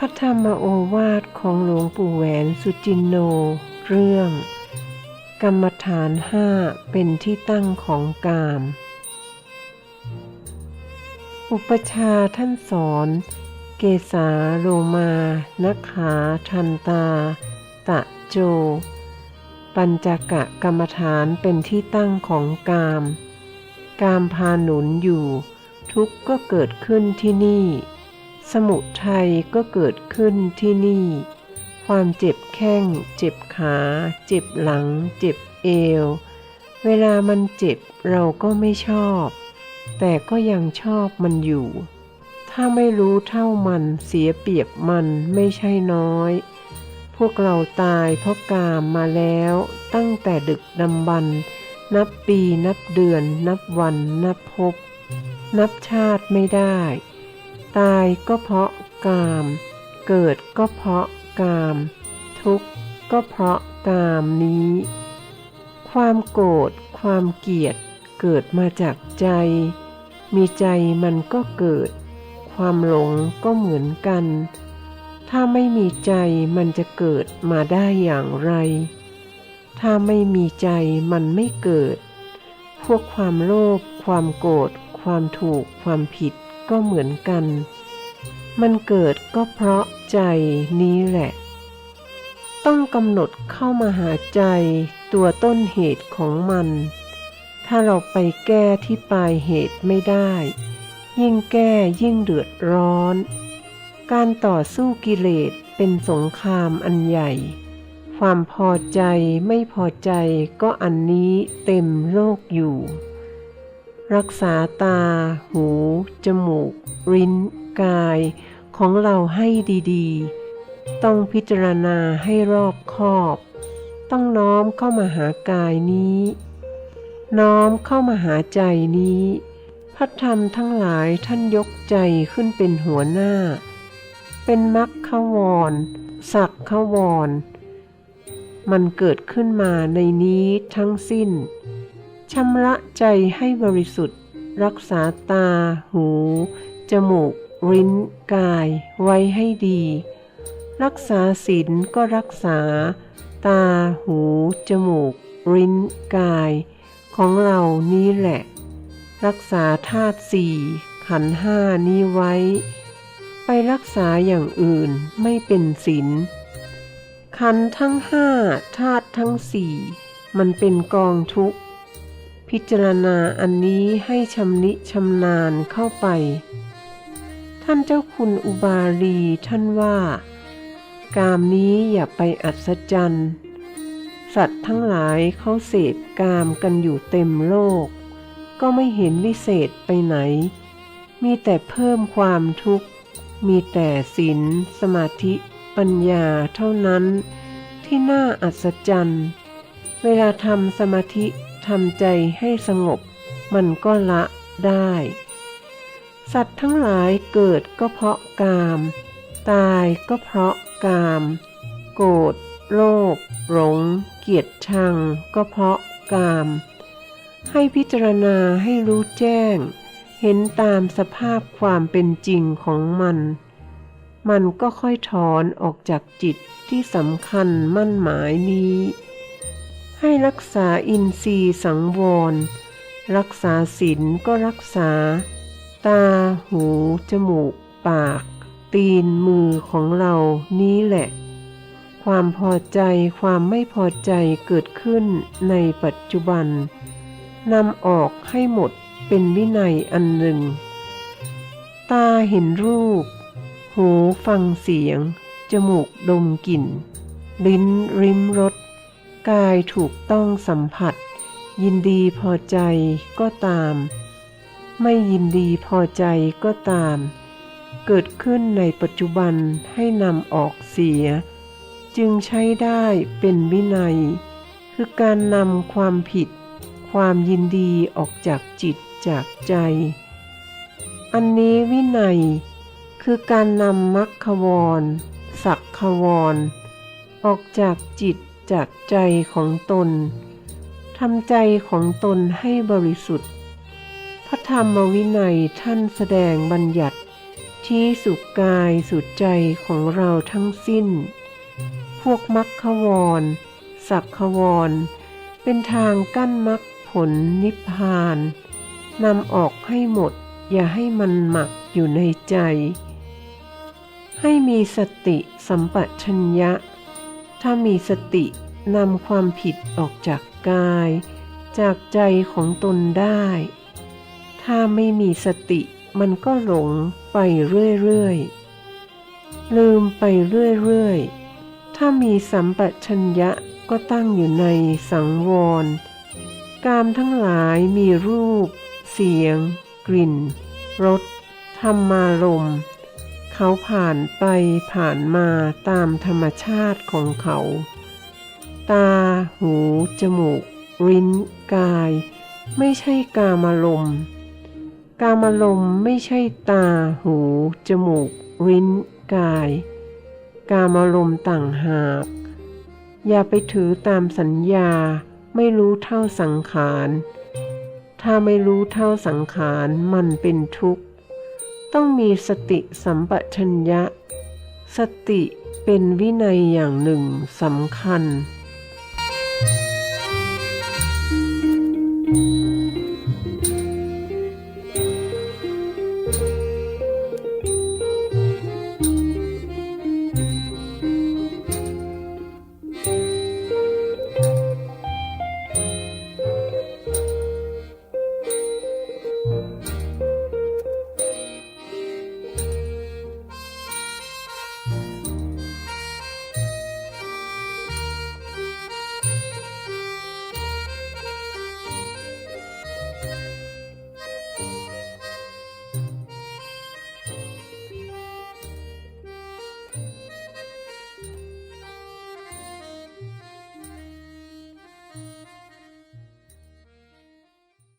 ระธรรมโอวาทของหลวงปู่แหวนสุจินโนเรื่องกรรมฐาน5เป็นที่ตั้งของกาม อุปชาท่านสอนเกสาโลมานักขาทันตาตะโจปัญจกะกรรมฐานเป็นที่ตั้งของกามกามพาหนุนอยู่ทุกข์ก็เกิดขึ้นที่นี่สมุทัยก็เกิดขึ้นที่นี่ความเจ็บแข้งเจ็บขาเจ็บหลังเจ็บเอวเวลามันเจ็บเราก็ไม่ชอบแต่ก็ยังชอบมันอยู่ถ้าไม่รู้เท่ามันเสียเปรียบมันไม่ใช่น้อยพวกเราตายเพราะกามมาแล้วตั้งแต่ดึกดำบรรพ์นับปีนับเดือนนับวันนับภพนับชาติไม่ได้ตายก็เพราะกามเกิดก็เพราะกามทุกข์ก็เพราะกามนี้ความโกรธความเกลียดเกิดมาจากใจมีใจมันก็เกิดความหลงก็เหมือนกันถ้าไม่มีใจมันจะเกิดมาได้อย่างไรถ้าไม่มีใจมันไม่เกิดพวกความโลภความโกรธความถูกความผิดก็เหมือนกันมันเกิดก็เพราะใจนี้แหละต้องกำหนดเข้ามาหาใจตัวต้นเหตุของมันถ้าเราไปแก้ที่ปลายเหตุไม่ได้ยิ่งแก้ยิ่งเดือดร้อนการต่อสู้กิเลสเป็นสงครามอันใหญ่ความพอใจไม่พอใจก็อันนี้เต็มโลกอยู่รักษาตาหูจมูกลิ้นกายของเราให้ดีๆต้องพิจารณาให้รอบคอบต้องน้อมเข้ามาหากายนี้น้อมเข้ามาหาใจนี้พระธรรมทั้งหลายท่านยกใจขึ้นเป็นหัวหน้าเป็นมรรควรสักควรมันเกิดขึ้นมาในนี้ทั้งสิ้นชำระใจให้บริสุทธิ์รักษาตาหูจมูกลิ้นกายไว้ให้ดีรักษาศีลก็รักษาตาหูจมูกลิ้นกายของเรานี้แหละรักษาธาตุสี่ขันธ์ห้านี้ไว้ไปรักษาอย่างอื่นไม่เป็นศีลขันธ์ทั้งห้าธาตุทั้งสี่มันเป็นกองทุกข์พิจารณาอันนี้ให้ชำนิชำนาญเข้าไปท่านเจ้าคุณอุบาลีท่านว่ากามนี้อย่าไปอัศจรรย์สัตว์ทั้งหลายเขาเสพกามกันอยู่เต็มโลกก็ไม่เห็นวิเศษไปไหนมีแต่เพิ่มความทุกข์มีแต่ศีลสมาธิปัญญาเท่านั้นที่น่าอัศจรรย์เวลาทำสมาธิทำใจให้สงบมันก็ละได้สัตว์ทั้งหลายเกิดก็เพราะกามตายก็เพราะกามโกรธโลภหลงเกลียดชังก็เพราะกามให้พิจารณาให้รู้แจ้งเห็นตามสภาพความเป็นจริงของมันก็ค่อยถอนออกจากจิตที่สำคัญมั่นหมายนี้ให้รักษาอินทรีย์สังวรรักษาศีลก็รักษาตาหูจมูกปากตีนมือของเรานี้แหละความพอใจความไม่พอใจเกิดขึ้นในปัจจุบันนำออกให้หมดเป็นวินัยอันหนึ่งตาเห็นรูปหูฟังเสียงจมูกดมกลิ่นลิ้นริมรสกายถูกต้องสัมผัสยินดีพอใจก็ตามไม่ยินดีพอใจก็ตามเกิดขึ้นในปัจจุบันให้นำออกเสียจึงใช้ได้เป็นวินัยคือการนำความผิดความยินดีออกจากจิตจากใจอันนี้วินัยคือการนำมรรควรสักควรออกจากจิตจากใจของตนทำใจของตนให้บริสุทธิ์พระธรรมวินัยท่านแสดงบัญญัติ ชี้สู่กายสู่ใจของเราทั้งสิ้นพวกมรรควรสักขวรเป็นทางกั้นมรรคผลนิพพานนำออกให้หมดอย่าให้มันหมักอยู่ในใจให้มีสติสัมปชัญญะถ้ามีสตินำความผิดออกจากกายจากใจของตนได้ถ้าไม่มีสติมันก็หลงไปเรื่อยๆลืมไปเรื่อยๆถ้ามีสัมปชัญญะก็ตั้งอยู่ในสังวรกามทั้งหลายมีรูปเสียงกลิ่นรสธรรมารมณ์เขาผ่านไปผ่านมาตามธรรมชาติของเขาตาหูจมูกลิ้นกายไม่ใช่กามารมณ์กามารมณ์ไม่ใช่ตาหูจมูกลิ้นกายกามารมณ์ต่างหากอย่าไปถือตามสัญญาไม่รู้เท่าสังขารถ้าไม่รู้เท่าสังขารมันเป็นทุกข์ต้องมีสติสัมปชัญญะสติเป็นวินัยอย่างหนึ่งสำคัญ